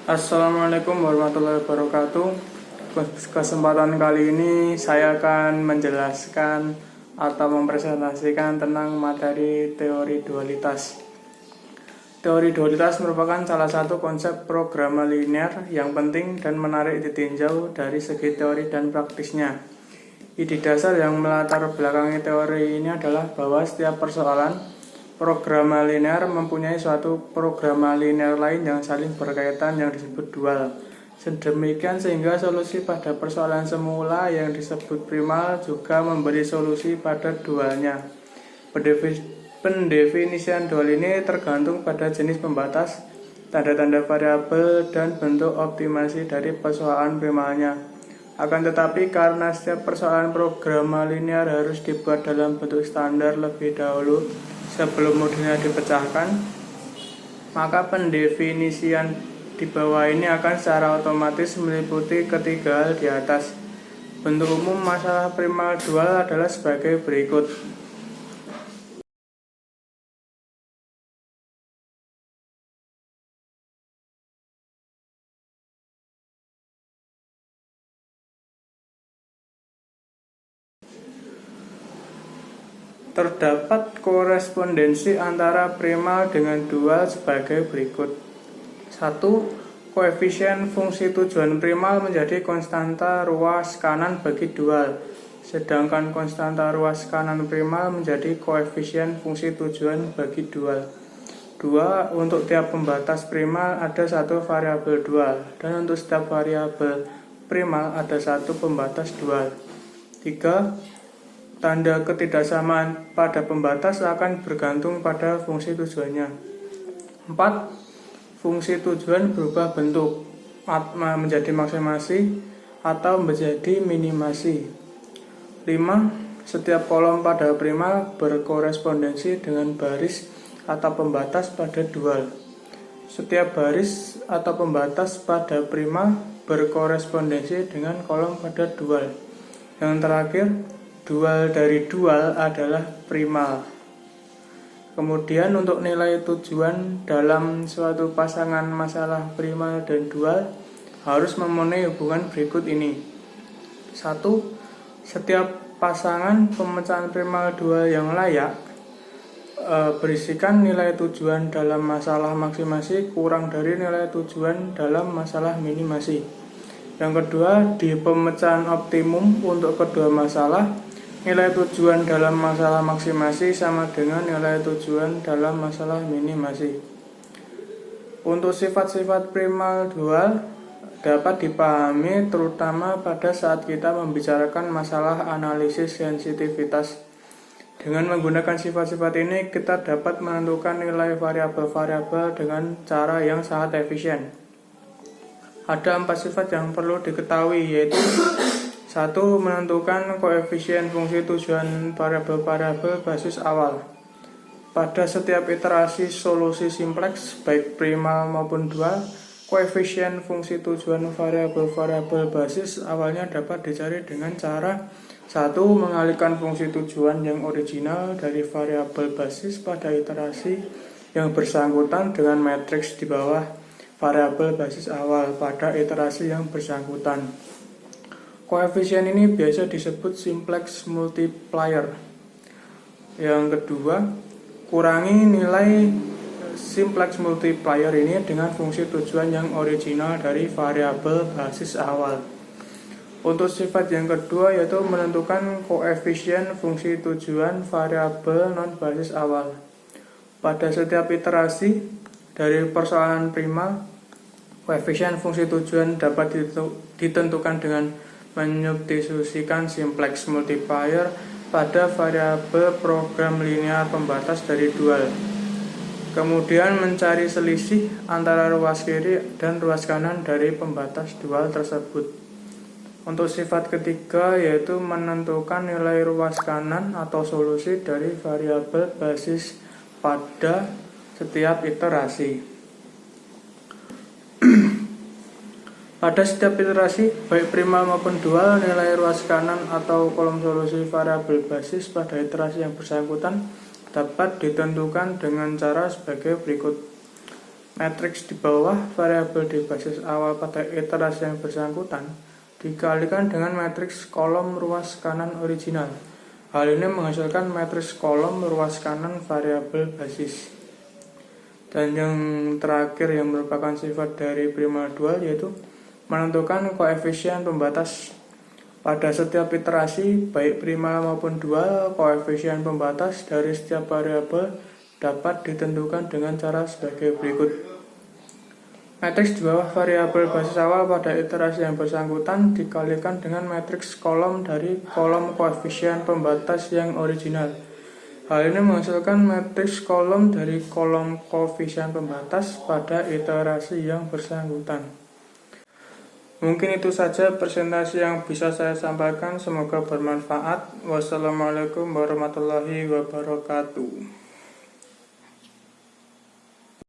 Assalamualaikum warahmatullahi wabarakatuh. Kesempatan kali ini saya akan menjelaskan atau mempresentasikan tentang materi teori dualitas. Teori dualitas merupakan salah satu konsep programa linear yang penting dan menarik ditinjau dari segi teori dan praktisnya. Ide dasar yang melatar belakangi teori ini adalah bahwa setiap persoalan programa linear mempunyai suatu programa linear lain yang saling berkaitan yang disebut dual. Sedemikian sehingga solusi pada persoalan semula yang disebut primal juga memberi solusi pada dualnya. Pendefinisian dual ini tergantung pada jenis pembatas, tanda-tanda variabel, dan bentuk optimasi dari persoalan primalnya. Akan tetapi karena setiap persoalan programa linear harus dibuat dalam bentuk standar lebih dahulu sebelum modulnya dipecahkan, maka pendefinisian di bawah ini akan secara otomatis meliputi ketiga hal di atas. Bentuk umum masalah primal dual adalah sebagai berikut. Terdapat korespondensi antara primal dengan dual sebagai berikut. 1. Koefisien fungsi tujuan primal menjadi konstanta ruas kanan bagi dual, sedangkan konstanta ruas kanan primal menjadi koefisien fungsi tujuan bagi dual. 2. Untuk tiap pembatas primal ada satu variabel dual, dan untuk setiap variabel primal ada satu pembatas dual. 3. Tanda ketidaksamaan pada pembatas akan bergantung pada fungsi tujuannya. 4. Fungsi tujuan berubah bentuk menjadi maksimasi atau menjadi minimasi. 5. Setiap kolom pada primal berkorespondensi dengan baris atau pembatas pada dual. Setiap baris atau pembatas pada primal berkorespondensi dengan kolom pada dual. Yang terakhir, dual dari dual adalah primal. Kemudian untuk nilai tujuan dalam suatu pasangan masalah primal dan dual harus memenuhi hubungan berikut ini. 1. Setiap pasangan pemecahan primal dual yang layak berisikan nilai tujuan dalam masalah maksimasi kurang dari nilai tujuan dalam masalah minimasi. Yang kedua, di pemecahan optimum untuk kedua masalah, nilai tujuan dalam masalah maksimasi sama dengan nilai tujuan dalam masalah minimasi. Untuk sifat-sifat primal dual dapat dipahami terutama pada saat kita membicarakan masalah analisis sensitivitas. Dengan menggunakan sifat-sifat ini, kita dapat menentukan nilai variabel-variabel dengan cara yang sangat efisien. Ada 4 sifat yang perlu diketahui, yaitu 1. Menentukan koefisien fungsi tujuan variabel-variabel basis awal. Pada setiap iterasi solusi simpleks, baik primal maupun dual, koefisien fungsi tujuan variabel-variabel basis awalnya dapat dicari dengan cara 1. Mengalihkan fungsi tujuan yang original dari variabel basis pada iterasi yang bersangkutan dengan matriks di bawah variabel basis awal pada iterasi yang bersangkutan. Koefisien ini biasa disebut simplex multiplier. Yang kedua, kurangi nilai simplex multiplier ini dengan fungsi tujuan yang original dari variabel basis awal. Untuk sifat yang kedua yaitu menentukan koefisien fungsi tujuan variabel non basis awal. Pada setiap iterasi dari persoalan primal, koefisien fungsi tujuan dapat ditentukan dengan menyubstitusikan simplex multiplier pada variabel program linear pembatas dari dual. Kemudian mencari selisih antara ruas kiri dan ruas kanan dari pembatas dual tersebut. Untuk sifat ketiga yaitu menentukan nilai ruas kanan atau solusi dari variabel basis pada setiap iterasi. Pada setiap iterasi, baik primal maupun dual, nilai ruas kanan atau kolom solusi variabel basis pada iterasi yang bersangkutan dapat ditentukan dengan cara sebagai berikut. Matriks di bawah variabel di basis awal pada iterasi yang bersangkutan dikalikan dengan matriks kolom ruas kanan original. Hal ini menghasilkan matriks kolom ruas kanan variabel basis. Dan yang terakhir yang merupakan sifat dari primal dual yaitu menentukan koefisien pembatas. Pada setiap iterasi, baik primal maupun dual, koefisien pembatas dari setiap variabel dapat ditentukan dengan cara sebagai berikut. Matriks di bawah variabel basis awal pada iterasi yang bersangkutan dikalikan dengan matriks kolom dari kolom koefisien pembatas yang original. Hal ini menghasilkan matriks kolom dari kolom koefisien pembatas pada iterasi yang bersangkutan. Mungkin itu saja presentasi yang bisa saya sampaikan. Semoga bermanfaat. Wassalamualaikum warahmatullahi wabarakatuh.